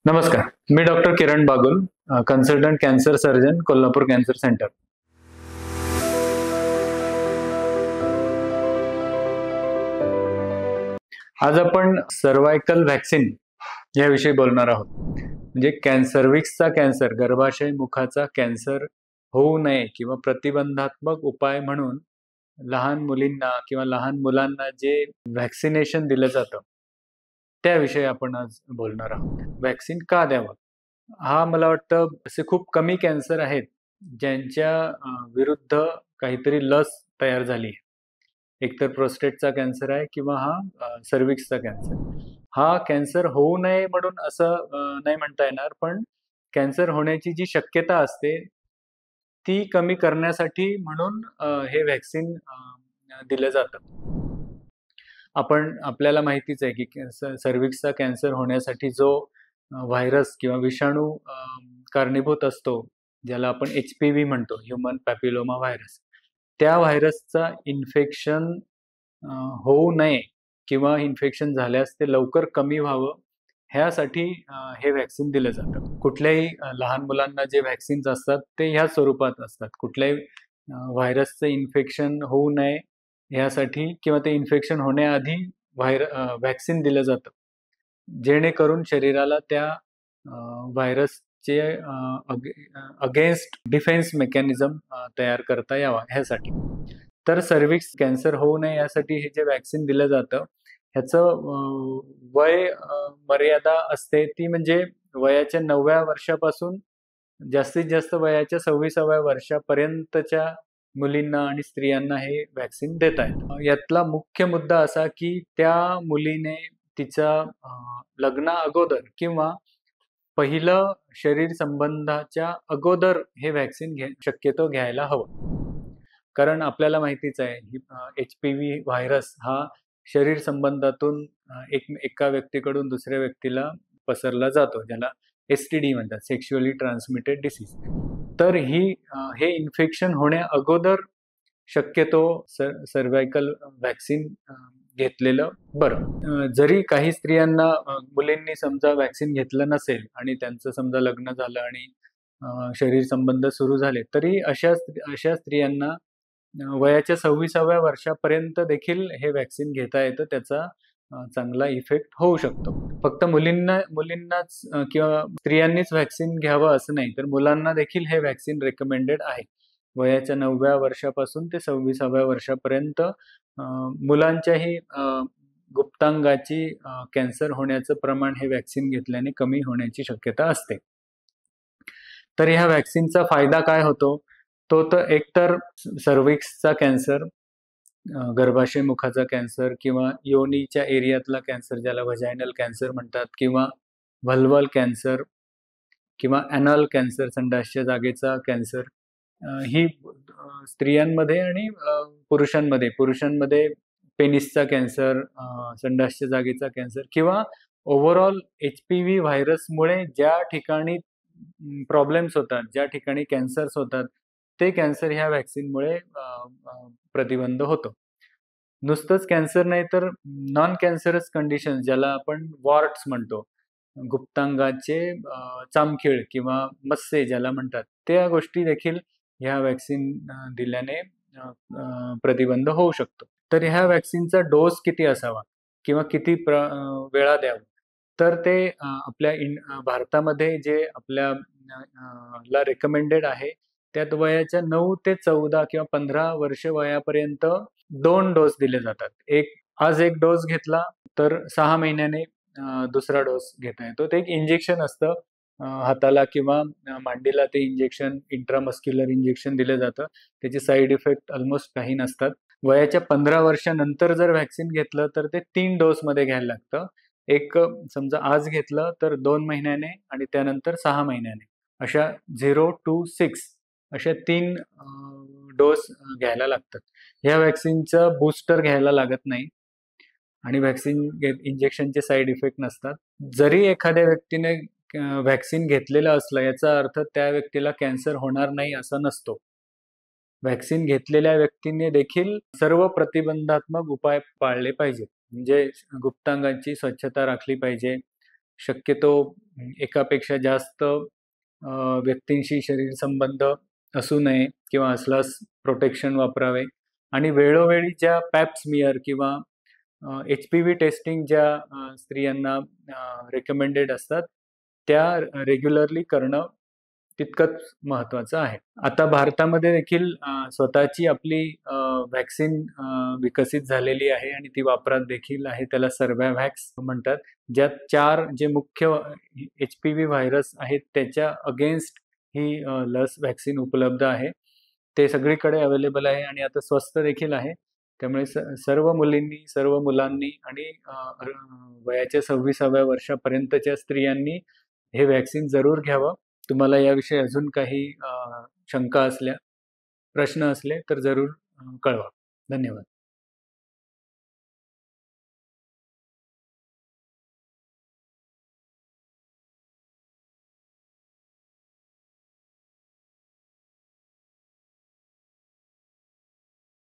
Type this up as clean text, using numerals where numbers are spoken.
नमस्कार. मी doctor Kiran Bagul, consultant cancer surgeon, Kolhapur cancer centre. आज आपण सर्व्हायकल व्हॅक्सिन याविषयी बोलणार आहोत. म्हणजे सर्व्हिक्सचा कॅन्सर, गर्भाशय मुखाचा कॅन्सर होऊ नये किंवा प्रतिबंधात्मक उपाय म्हणून लहान मुलींना किंवा लहान मुलांना जे व्हॅक्सिनेशन दिलं जातं, त्याविषयी आपण आज बोलणार आहोत. व्हॅक्सिन का द्यावं? हा मला वाटतं असे खूप कमी कॅन्सर आहेत, ज्यांच्या विरुद्ध काहीतरी लस तयार झाली आहे. एकतर प्रोस्टेटचा कॅन्सर आहे किंवा हा सर्व्हिक्सचा कॅन्सर. हा कॅन्सर होऊ नये म्हणून असं नाही म्हणता येणार, पण कॅन्सर होण्याची जी शक्यता असते, ती कमी करण्यासाठी म्हणून हे व्हॅक्सिन दिलं जातं. आपल्याला माहितीच आहे, की सर्व्हिक्सचा कॅन्सर होण्यासाठी जो व्हायरस किंवा विषाणू कारणीभूत असतो, ज्याला आपण HPV म्हणतो, ह्युमन पॅपिलोमा व्हायरस. त्या व्हायरसचा इन्फेक्शन होऊ नये किंवा इन्फेक्शन झाल्यास ते लवकर कमी व्हावं, ह्यासाठी हे व्हॅक्सिन दिलं जातं. कुठल्याही लहान मुलांना जे व्हॅक्सिन्स असतात, ते ह्या स्वरूपात असतात. कुठल्याही व्हायरसचं इन्फेक्शन होऊ नये ह्यासाठी किंवा ते इन्फेक्शन होण्याआधी व्हॅक्सिन दिलं जातं. जेणेकरून शरीराला त्या व्हायरसचे अगेन्स्ट डिफेन्स मेकॅनिझम तयार करता यावा ह्यासाठी. तर सर्व्हिक्स कॅन्सर होऊ नये यासाठी हे जे व्हॅक्सिन दिलं जातं, ह्याचं वय मर्यादा असते ती म्हणजे वयाच्या 9व्या वर्षापासून जास्तीत जास्त वयाच्या 26व्या वर्षापर्यंतच्या मुलींना आणि स्त्रियांना हे व्हॅक्सिन देता येतं. यातला मुख्य मुद्दा असा, की त्या मुलीने तिच्या लग्ना अगोदर किंवा पहिलं शरीर संबंधाच्या अगोदर हे व्हॅक्सिन शक्यतो घ्यायला हवं. कारण आपल्याला माहितीच आहे, HPV व्हायरस हा शरीर संबंधातून एका व्यक्तीकडून दुसऱ्या व्यक्तीला पसरला जातो, ज्याला STD म्हणतात, सेक्शुअली ट्रान्समिटेड डिसीज. तर हे इन्फेक्शन होण्या अगोदर शक्यतो सर्व्हायकल व्हॅक्सिन घेतलेलं बरं. जरी काही स्त्रियांना मुलींनी समजा व्हॅक्सिन घेतलं नसेल आणि त्यांचं समजा लग्न झालं आणि शरीर संबंध सुरू झाले, तरी अशा स्त्रियांना वयाच्या 26व्या वर्षापर्यंत देखील हे व्हॅक्सिन घेता येतं. त्याचा चांगला इफेक्ट होऊ शकतो. फक्त मुलींनाच किंवा स्त्रियांनीच व्हॅक्सिन घ्यावं असं नाही, तर मुलांना देखील हे व्हॅक्सिन रेकमेंडेड आहे. वयाच्या 9व्या वर्षापासून ते 26व्या वर्षापर्यंत मुलांच्याही गुप्तांगाची कॅन्सर होण्याचं प्रमाण हे व्हॅक्सिन घेतल्याने कमी होण्याची शक्यता असते. तर ह्या व्हॅक्सिनचा फायदा काय होतो? तो तर एकतर सर्व्हिक्सचा कॅन्सर, गर्भाशय मुखाचा कॅन्सर किंवा योनीच्या एरियातला कॅन्सर, ज्याला व्हजायनल कॅन्सर म्हणतात, किंवा व्हल्वल कॅन्सर किंवा ॲनल कॅन्सर, संडासच्या जागेचा कॅन्सर, ही स्त्रियांमध्ये आणि पुरुषांमध्ये पेनिसचा कॅन्सर, संडासच्या जागेचा कॅन्सर किंवा ओव्हरऑल HPV व्हायरसमुळे ज्या ठिकाणी प्रॉब्लेम्स होतात, ज्या ठिकाणी कॅन्सर्स होतात, ते कॅन्सर ह्या व्हॅक्सिनमुळे प्रतिबंध होतो. नुसतंच कॅन्सर नाही, तर नॉन कॅन्सरस कंडिशन, ज्याला आपण वॉर्ट्स म्हणतो, गुप्तांगाचे चामखीळ किंवा मस्से ज्याला म्हणतात, त्या गोष्टी देखील ह्या व्हॅक्सिन दिल्याने प्रतिबंध होऊ शकतो. तर ह्या व्हॅक्सिनचा डोस किती असावा किंवा किती वेळा द्यावा? तर ते आपल्या भारतामध्ये जे ला रेकमेंडेड आहे, त्यात वयाच्या 9 ते 14 किंवा 15 वर्ष वयापर्यंत 2 डोस दिले जातात. आज एक डोस घेतला, तर 6 महिन्याने दुसरा डोस घेता येतो. ते एक इंजेक्शन असतं. हाताला किंवा मांडीला ते इंजेक्शन, इंट्रामस्क्युलर इंजेक्शन दिलं जातं. त्याचे साइड इफेक्ट ऑलमोस्ट काही नसतात. वयाच्या 15 वर्षानंतर जर व्हॅक्सिन घेतलं, तर ते 3 डोसमध्ये घ्यायला लागतं. एक समजा आज घेतलं, तर 2 महिन्याने आणि त्यानंतर 6 महिन्याने. अशा 0 to 6 अशा 3 डोस घ्यायला लागतात. ह्या व्हॅक्सिनचं बूस्टर घ्यायला लागत नाही आणि इंजेक्शनचे साइड इफेक्ट नसतात. जरी एखाद्या व्यक्तीने व्हॅक्सिन घेतलेलं असलं, याचा अर्थ त्या व्यक्तीला कॅन्सर होणार नाही असा नसतो. व्हॅक्सिन घेतलेल्या व्यक्तीने देखील सर्व प्रतिबंधात्मक उपाय पाळले पाहिजेत. म्हणजे गुप्तांगाची स्वच्छता राखली पाहिजे, शक्यतो एकापेक्षा जास्त व्यक्तींशी शरीर संबंध असू नये किंवा असल्यास प्रोटेक्शन वापरावे आणि वेळोवेळी ज्या पॅप स्मिअर किंवा एच-पी-व्ही टेस्टिंग ज्या स्त्रियांना रेकमेंडेड असतात, त्या रेग्युलरली करणं तितकंच महत्त्वाचं आहे. आता भारतामध्ये देखील स्वतःची आपली व्हॅक्सिन विकसित झालेली आहे आणि ती वापरात देखील आहे. त्याला सर्व्हाव्हॅक्स म्हणतात. ज्यात 4 जे मुख्य एच-पी-व्ही व्हायरस आहेत त्याच्या अगेन्स्ट ही लस व्हॅक्सिन उपलब्ध आहे. ते सगळीकडे अवेलेबल आहे आणि आता स्वस्त देखील आहे. त्यामुळे सर्व मुलींनी, सर्व मुलांनी आणि वयाच्या 26व्या वर्षापर्यंतच्या स्त्रियांनी हे व्हॅक्सिन जरूर घ्यावं. तुम्हाला याविषयी अजून काही शंका असल्या, प्रश्न असले तर जरूर कळवा. धन्यवाद.